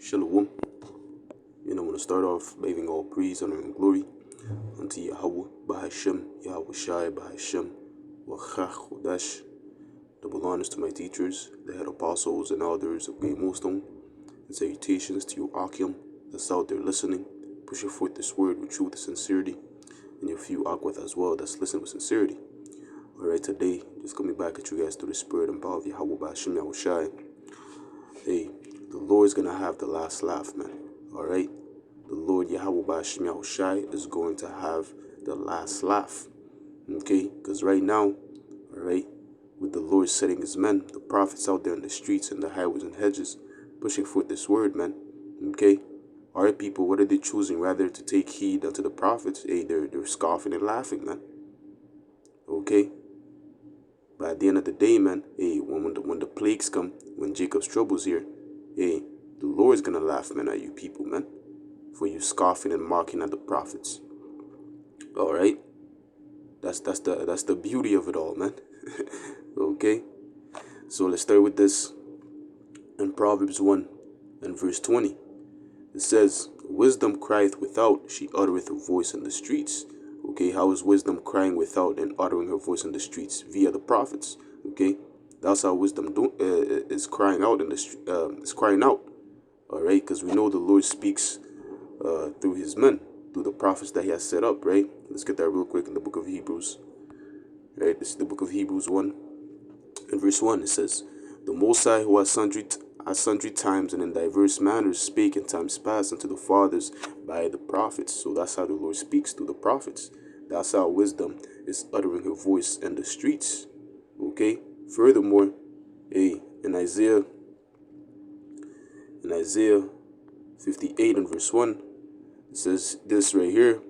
Shalom. I want to start off by giving all praise, honor, and glory unto Yahweh, Bahashem, Yahweh Shai, Bahashem, Wachach, Chodash. Double honors to my teachers, the head apostles, and elders of Great Millstone, and salutations to you, Akim, that's out there listening, pushing forth this word with truth and sincerity, and your few Akweth as well that's listening with sincerity. Alright, today, just coming back at you guys through the spirit and power of Yahweh, Bahashem, Yahweh Shai. Hey, the Lord's gonna have the last laugh, man. Alright? The Lord Yahweh Ba'ashem Yahushai is going to have the last laugh. Okay? Because right now, alright, with the Lord setting his men, the prophets out there in the streets and the highways and hedges, pushing forth this word, man. Okay? Alright, people, what are they choosing? Rather to take heed unto the prophets? Hey, they're scoffing and laughing, man. Okay? But at the end of the day, man, hey, when the plagues come, when Jacob's trouble's here, hey, the Lord's gonna laugh, man, at you people, man, for you scoffing and mocking at the prophets. All right, that's the beauty of it all, man. Okay, so let's start with this. In Proverbs 1 and verse 20, it says, "Wisdom crieth without; she uttereth her voice in the streets." Okay, how is wisdom crying without and uttering her voice in the streets? Via the prophets. Okay, that's how wisdom is crying out in the is crying out. All right, because we know the Lord speaks through his men, through the prophets that he has set up. Right. Let's get that real quick in the book of Hebrews. Right, this is the book of Hebrews 1 and verse 1. It says, "The Most High, who at sundry times and in diverse manners spake in times past unto the fathers by the prophets." So that's how the Lord speaks through the prophets. That's how wisdom is uttering her voice in the streets. Okay. Furthermore, hey, in Isaiah 58 and verse 1, it says this right here: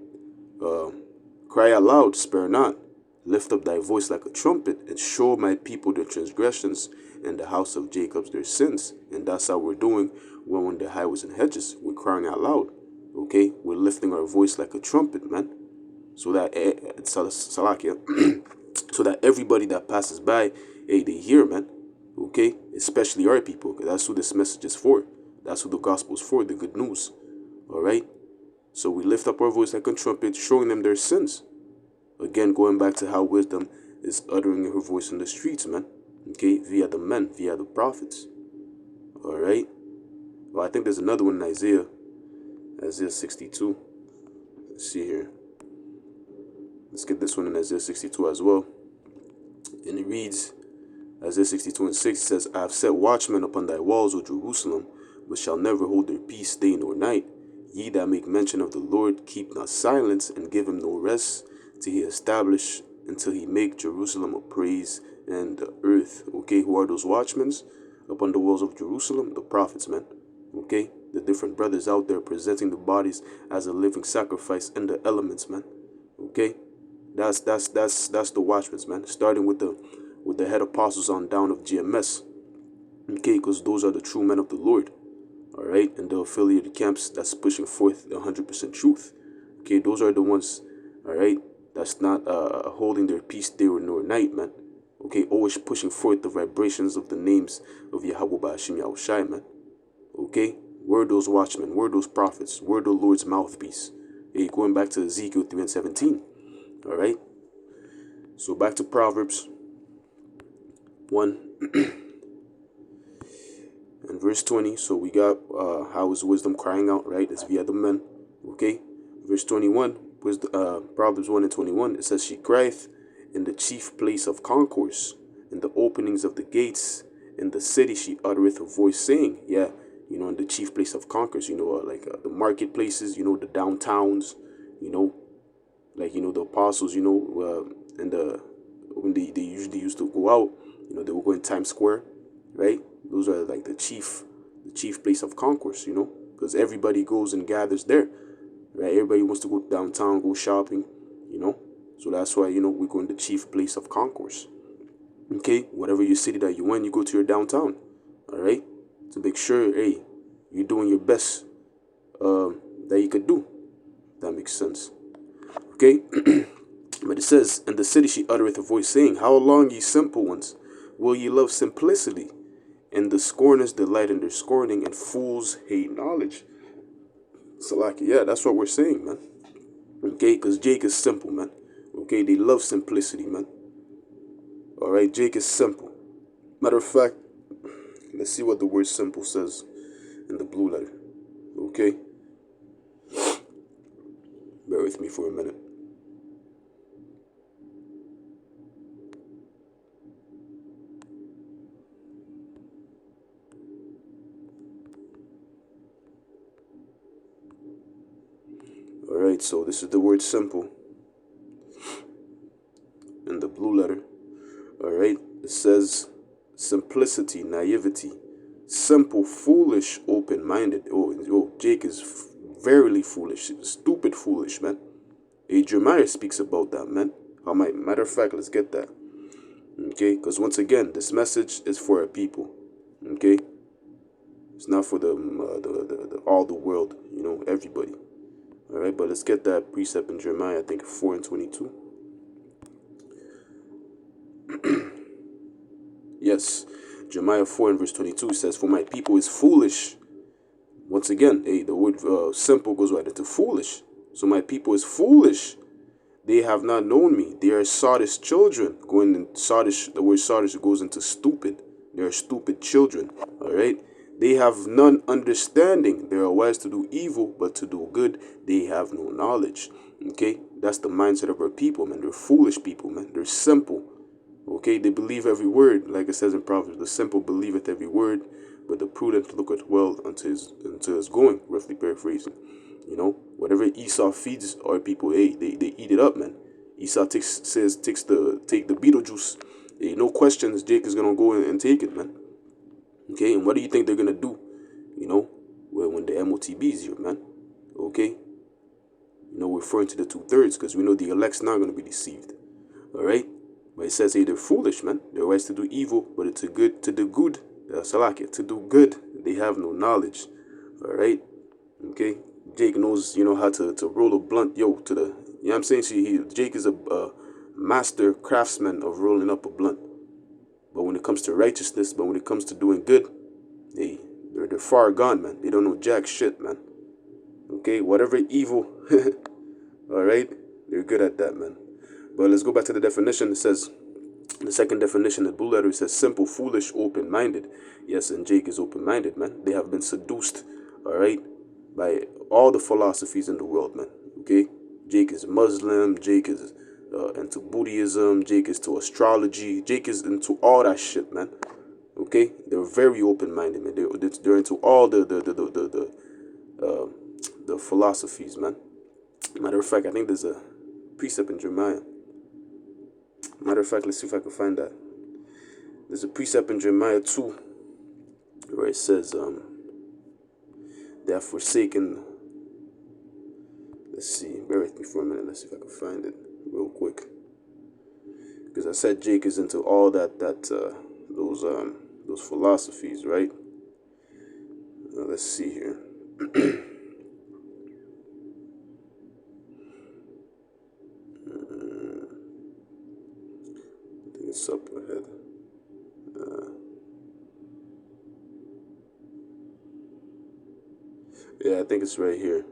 "Cry aloud, spare not. Lift up thy voice like a trumpet, and show my people their transgressions, and the house of Jacob their sins." And that's how we're doing when we're in the highways and hedges. We're crying out loud. Okay? We're lifting our voice like a trumpet, man. So that Salakia, so that everybody that passes by, hey, they hear, man. Okay? Especially our people, because that's who this message is for. That's who the gospel is for, the good news. Alright? So we lift up our voice like a trumpet, showing them their sins. Again, going back to how wisdom is uttering her voice in the streets, man. Okay, via the men, via the prophets. Alright. Well, I think there's another one in Isaiah 62. Let's see here. Let's get this one in Isaiah 62 as well. And it reads, Isaiah 62 and 6 says, "I have set watchmen upon thy walls, O Jerusalem, which shall never hold their peace day nor night. Ye that make mention of the Lord, keep not silence, and give him no rest, till he establish, until he make Jerusalem a praise and the earth." Okay, who are those watchmen upon the walls of Jerusalem? The prophets, man. Okay, the different brothers out there presenting the bodies as a living sacrifice in the elements, man. Okay, that's the watchmen, man. Starting with the head apostles on down of GMS. Okay, because those are the true men of the Lord. All right, and the affiliated camps that's pushing forth the 100% truth. Okay, those are the ones. All right, that's not holding their peace day nor night, man. Okay, always pushing forth the vibrations of the names of Yahweh Ba'ashem Yahushai, man. Okay, we're those watchmen, we're those prophets, we're the Lord's mouthpiece. Hey, going back to Ezekiel 3 and 17. All right, so back to Proverbs 1 and verse 20. So we got how is wisdom crying out, right? It's via the men. Okay, verse 21. Proverbs 1 and 21, it says, "She crieth in the chief place of concourse, in the openings of the gates, in the city she uttereth her voice, saying," yeah, in the chief place of concourse, like the marketplaces, the downtowns, like, the apostles, and when they usually used to go out, they would go in Times Square, right? Those are like the chief place of concourse, because everybody goes and gathers there. Right, everybody wants to go downtown, go shopping, So that's why, we go in the chief place of concourse. Okay, whatever your city that you in, you go to your downtown. All right, to make sure, hey, you're doing your best that you could do. That makes sense. Okay, but it says, "In the city she uttereth a voice, saying, How long, ye simple ones, will ye love simplicity? And the scorners delight in their scorning, and fools hate knowledge. So like, yeah, that's what we're saying, man. Okay, because Jake is simple, man. Okay, they love simplicity, man. All right, Jake is simple. Matter of fact, let's see what the word simple says in the blue letter. Okay, bear with me for a minute. All right, so this is the word simple in the blue letter. All right, it says simplicity, naivety, simple, foolish, open-minded. Oh, Jake is verily foolish, stupid foolish, man. Jeremiah speaks about that, man. Matter of fact, let's get that. Okay, because once again, this message is for a people. Okay, it's not for the all the world, everybody. All right, but let's get that precept in Jeremiah, I think 4:22. Yes, Jeremiah 4 and verse 22 says, "For my people is foolish." Once again, the word simple goes right into foolish. So my people is foolish. They have not known me. They are Sardis children. Going in Sardis, the word Sardis goes into stupid. They are stupid children. All right. They have none understanding. They are wise to do evil, but to do good, they have no knowledge. Okay, that's the mindset of our people, man. They're foolish people, man. They're simple. Okay, they believe every word, like it says in Proverbs. The simple believeth every word, but the prudent looketh well unto his going. Roughly paraphrasing. Whatever Esau feeds our people, hey, they eat it up, man. Esau take the Beetlejuice. Hey, no questions, Jake is gonna go and take it, man. Okay, and what do you think they're gonna do? When the MOTB is here, man. Okay, referring to the 2/3, because we know the elect's not gonna be deceived. All right, but it says, hey, they're foolish, man. They're wise to do evil, but to do good, Salakia, to do good, they have no knowledge. All right, okay. Jake knows, how to roll a blunt, you know what I'm saying? Jake is a master craftsman of rolling up a blunt. But when it comes to righteousness, but when it comes to doing good, they're far gone, man. They don't know jack shit, man. Okay, whatever evil, all right, they're good at that, man. But let's go back to the definition. It says, the second definition, the blue letter, it says simple, foolish, open-minded. Yes, and Jake is open-minded, man. They have been seduced, all right, by all the philosophies in the world, man. Okay, Jake is Muslim. Jake is into Buddhism. Jake is to astrology. Jake is into all that shit, man. Okay, they're very open-minded, man. They're into all the philosophies, man. Matter of fact, I think there's a precept in Jeremiah. Matter of fact, let's see if I can find that. There's a precept in Jeremiah 2 where it says, they have forsaken. Let's see, bear with me for a minute. Let's see if I can find it real quick. Because I said Jake is into all those philosophies, right? Let's see here. I think it's up ahead. Yeah, I think it's right here.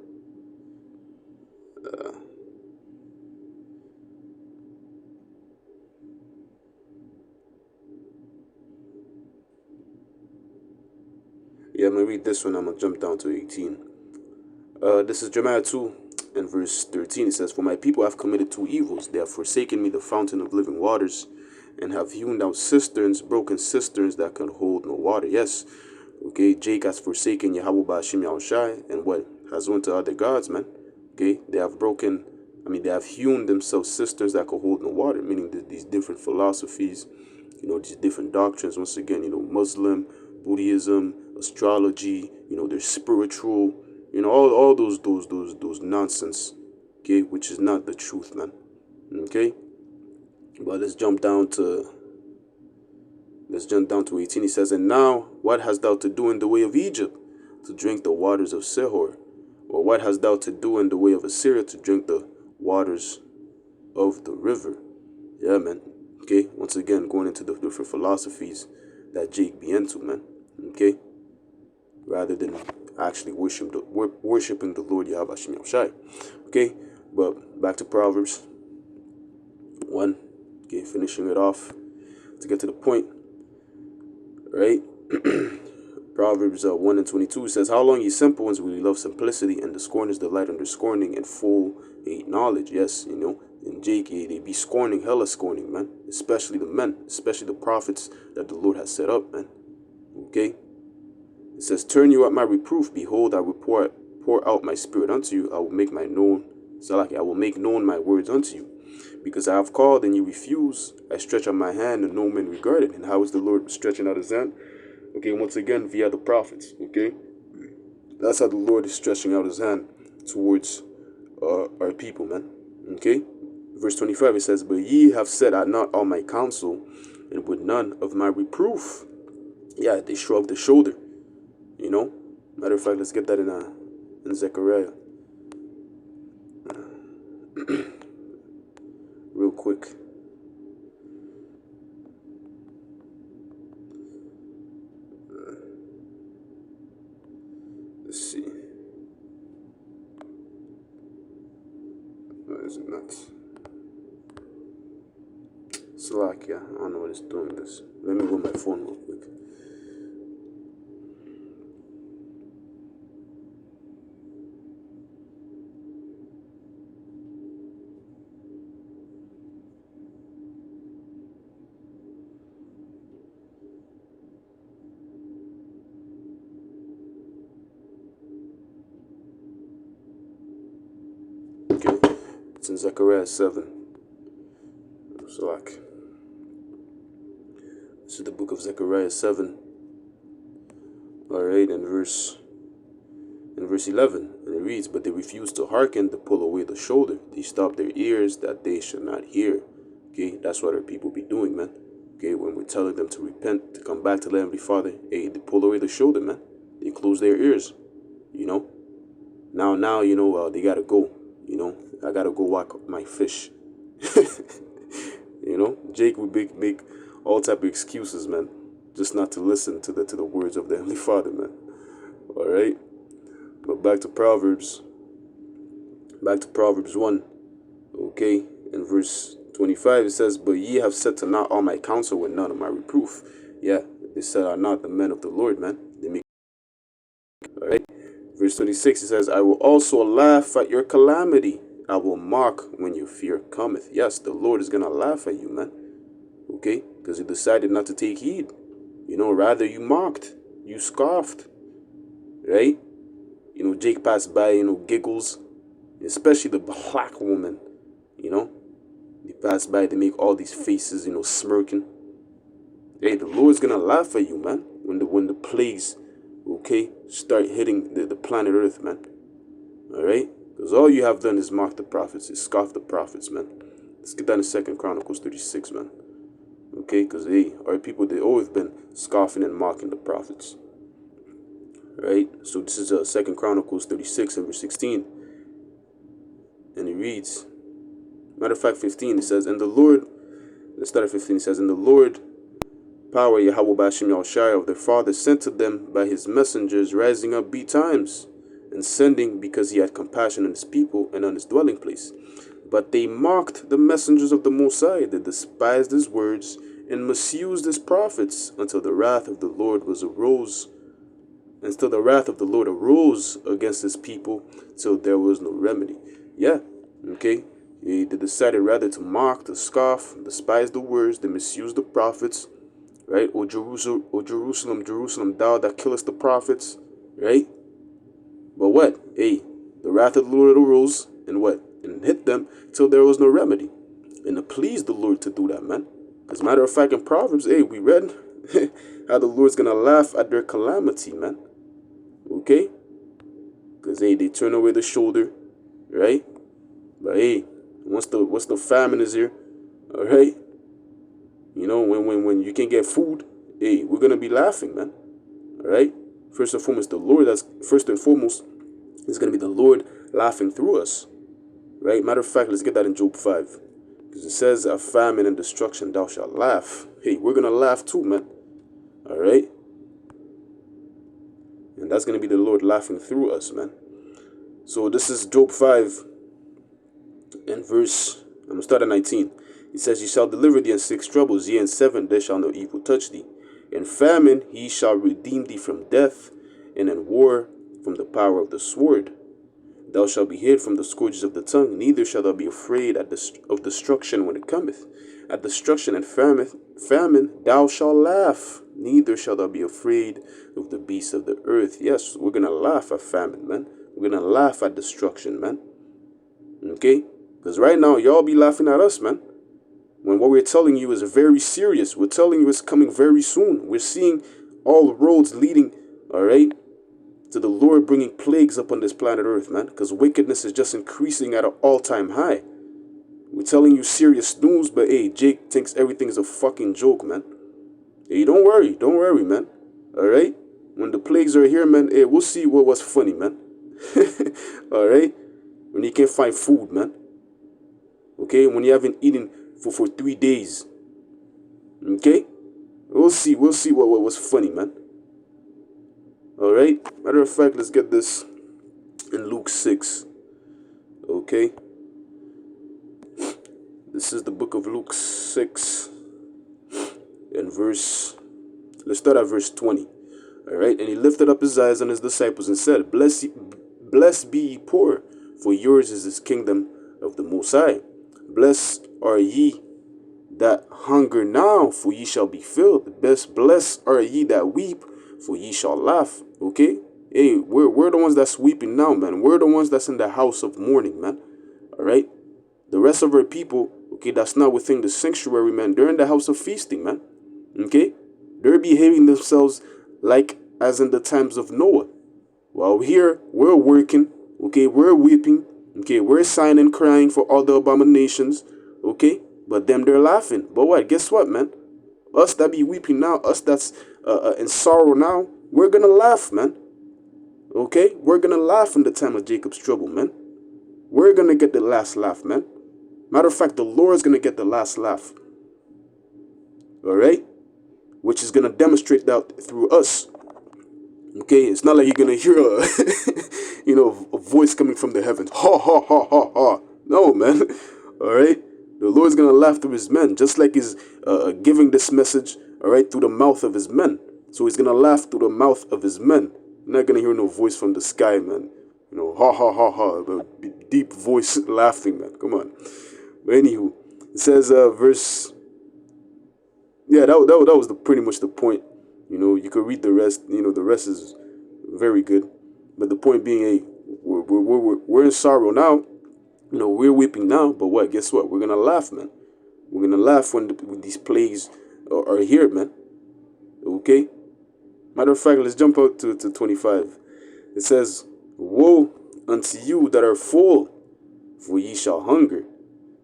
Yeah, I'm going to read this one. I'm going to jump down to 18. This is Jeremiah 2 and verse 13. It says, "For my people have committed two evils. They have forsaken me, the fountain of living waters, and have hewn out cisterns, broken cisterns that can hold no water." Yes, okay, Jake has forsaken Yahweh Ba'ashim Yahushai, and what? Has went to other gods, man. Okay, they have hewn themselves cisterns that could hold no water, meaning these different philosophies, these different doctrines. Once again, Muslim, Buddhism, astrology, they're spiritual, all those nonsense, okay, which is not the truth, man. Okay, but let's jump down to 18. He says, "And now, what hast thou to do in the way of Egypt, to drink the waters of Sihor? Or what hast thou to do in the way of Assyria, to drink the waters of the river?" Yeah, man. Okay, once again, going into the different philosophies that Jake be into, man. Okay, rather than actually worshiping the Lord Yahweh Shem Yahushai. Okay, but back to Proverbs 1. Okay, finishing it off to get to the point, right? Proverbs 1 and 22 says, "How long, ye simple ones, will ye love simplicity, and the scorners delight under scorning, and full hate knowledge?" Yes, in Jake, they be scorning, hella scorning, man. Especially the men, especially the prophets that the Lord has set up, man. Okay? It says, "Turn you at my reproof. Behold, I will pour out my spirit unto you. I will make I will make known my words unto you. Because I have called and you refuse, I stretch out my hand and no man regarded." And how is the Lord stretching out his hand? Okay, once again, via the prophets. Okay? That's how the Lord is stretching out his hand towards our people, man. Okay? Verse 25, it says, "But ye have said at not all my counsel, and with none of my reproof." Yeah, they shrugged the shoulder. Matter of fact, let's get that in Zechariah. Real quick. Let's see. What is it nuts? Slack, yeah. I don't know what it's doing this. Let me go on my phone real quick. Okay. It's in Zechariah 7. Slack. This is the book of Zechariah 7. Alright, in verse 11, and it reads, "But they refused to hearken, to pull away the shoulder. They stopped their ears that they should not hear." Okay, that's what our people be doing, man. Okay, when we're telling them to repent, to come back to the Heavenly Father, hey, they pull away the shoulder, man. They close their ears. Now, they gotta go. I gotta go walk my fish. Jake would make all type of excuses, man, just not to listen to the words of the Heavenly Father, man. All right, but back to Proverbs 1. Okay, in verse 25 it says, "But ye have said to not all my counsel, with none of my reproof." Yeah, they said are not the men of the Lord, man. They make. All right, verse 26 it says, "I will also laugh at your calamity. I will mock when your fear cometh." Yes, the Lord is gonna laugh at you, man. Okay, because you decided not to take heed. Rather you mocked, you scoffed, right? Jake passed by, giggles, especially the black woman. They pass by, they make all these faces, smirking. Hey, the Lord's gonna laugh at you, man, when the plagues, okay, start hitting the planet Earth, man. All right, because all you have done is mock the prophets, is scoff the prophets, man. Let's get that in 2 Chronicles 36, man. Okay, because our people, they always been scoffing and mocking the prophets. Right, so this is 2 Chronicles 36 and verse 16, and it reads, matter of fact, 15, it says, "And the Lord," let's start at 15, it says, "And the Lord power Yahweh Bashem Yahushai of their fathers sent to them by his messengers, rising up betimes, and sending because he had compassion on his people and on his dwelling place. But they mocked the messengers of the Most High, they despised his words, and misused his prophets, until the wrath of the Lord arose against his people, till there was no remedy." Yeah, okay. They decided rather to mock, to scoff, despise the words, they misuse the prophets, right? O Jerusalem, Jerusalem, thou that killest the prophets, right? But what? Hey, the wrath of the Lord arose, and what? And hit them till there was no remedy. And it pleased the Lord to do that, man. As a matter of fact, in Proverbs, hey, we read how the Lord's gonna laugh at their calamity, man. Okay? Because hey, they turn away the shoulder, right? But hey, once the famine is here, all right, when you can't get food, hey, we're gonna be laughing, man. All right. First and foremost, is gonna be the Lord laughing through us, right? Matter of fact, let's get that in Job 5, because it says, "A famine and destruction thou shalt laugh." Hey, we're gonna laugh too, man. All right. that's going to be the Lord laughing through us, man. So this is Job 5 and verse, I'm going to start at 19. It says, "He shall deliver thee in 6 troubles, yea, in 7 there shall no evil touch thee. In famine he shall redeem thee from death, and in war from the power of the sword. Thou shalt be hid from the scourges of the tongue, neither shalt thou be afraid of destruction when it cometh. At destruction and famine thou shalt laugh, neither shalt thou be afraid of the beasts of the earth." Yes, we're going to laugh at famine, man. We're going to laugh at destruction, man. Okay? Because right now, y'all be laughing at us, man. When what we're telling you is very serious. We're telling you it's coming very soon. We're seeing all the roads leading, all right, to the Lord bringing plagues upon this planet Earth, man. Because wickedness is just increasing at an all-time high. We're telling you serious news, but hey, Jake thinks everything is a fucking joke, man. Hey, don't worry, man. All right? When the plagues are here, man, hey, we'll see what was funny, man. All right? When you can't find food, man. Okay? When you haven't eaten for 3 days. Okay? We'll see what was funny, man. All right? Matter of fact, let's get this in Luke 6. Okay? This is the book of Luke 6 and let's start at verse 20. All right? "And he lifted up his eyes on his disciples and said, Blessed be ye poor, for yours is this kingdom of the Most High. Blessed are ye that hunger now, for ye shall be filled. Blessed are ye that weep, for ye shall laugh." Okay? Hey, we're the ones that's weeping now, man. We're the ones that's in the house of mourning, man. All right? The rest of our people, okay, that's not within the sanctuary, man, they're in the house of feasting, man. Okay? They're behaving themselves like as in the times of Noah. While here, we're working, okay, we're weeping, okay, we're sighing and crying for all the abominations, okay? But them, they're laughing. But what? Guess what, man? Us that be weeping now, us that's in sorrow now, we're gonna laugh, man. Okay? We're gonna laugh in the time of Jacob's trouble, man. We're gonna get the last laugh, man. Matter of fact, the Lord's going to get the last laugh. All right? Which is going to demonstrate that through us. Okay? It's not like you're going to hear a voice coming from the heavens. Ha, ha, ha, ha, ha. No, man. All right? The Lord's going to laugh through his men, just like he's giving this message, all right, through the mouth of his men. So he's going to laugh through the mouth of his men. You're not going to hear no voice from the sky, man. Ha, ha, ha, ha. The deep voice laughing, man. Come on. But anywho, it says verse. Yeah, that was pretty much the point. You could read the rest. The rest is very good. But the point being, hey, we're in sorrow now. We're weeping now. But what? Guess what? We're gonna laugh, man. We're gonna laugh when these plagues are here, man. Okay. Matter of fact, let's jump out to 25. It says, "Woe unto you that are full, for ye shall hunger.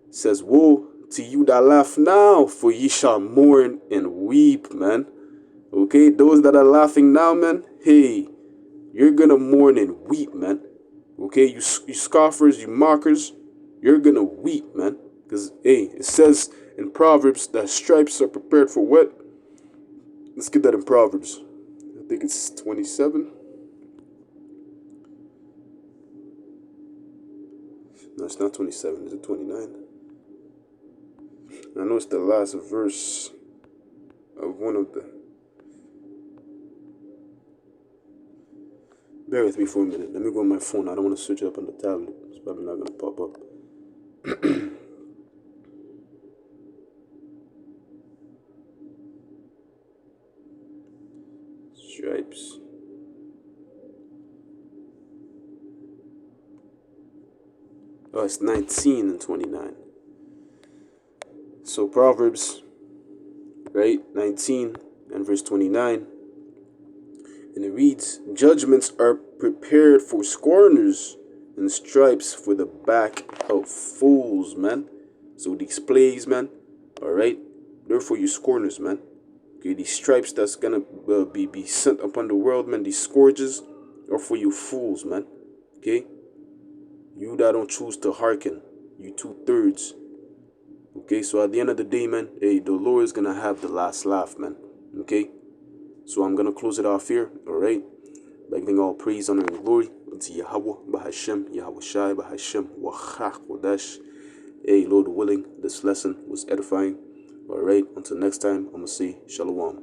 It says, woe to you that laugh now, for ye shall mourn and weep," man. Okay, those that are laughing now, man, hey, you're gonna mourn and weep, man. Okay, you scoffers, you mockers, you're gonna weep, man. Because, hey, it says in Proverbs that stripes are prepared for what? Let's get that in Proverbs. I think it's 27. No, it's not 27. Is it 29? I know it's the last verse of one of the... Bear with me for a minute. Let me go on my phone. I don't want to search it up on the tablet. It's probably not going to pop up. Stripes. Oh, it's 19 and 29. So Proverbs, right, 19 and verse 29. And it reads, "Judgments are prepared for scorners, and stripes for the back of fools," man. So these plagues, man, all right, they're for you scorners, man. Okay, these stripes that's gonna be sent upon the world, man, these scourges are for you fools, man. Okay, you that don't choose to hearken, you 2/3. Okay, so at the end of the day, man, hey, the Lord is gonna have the last laugh, man. Okay, so I'm gonna close it off here. All right, By giving all praise, honor, and glory unto Yahweh, Bahashem, Yahweh Shai, Bahashem, Wachach, Kodash. Hey, Lord willing, this lesson was edifying. All right, until next time, I'm going to say Shalom.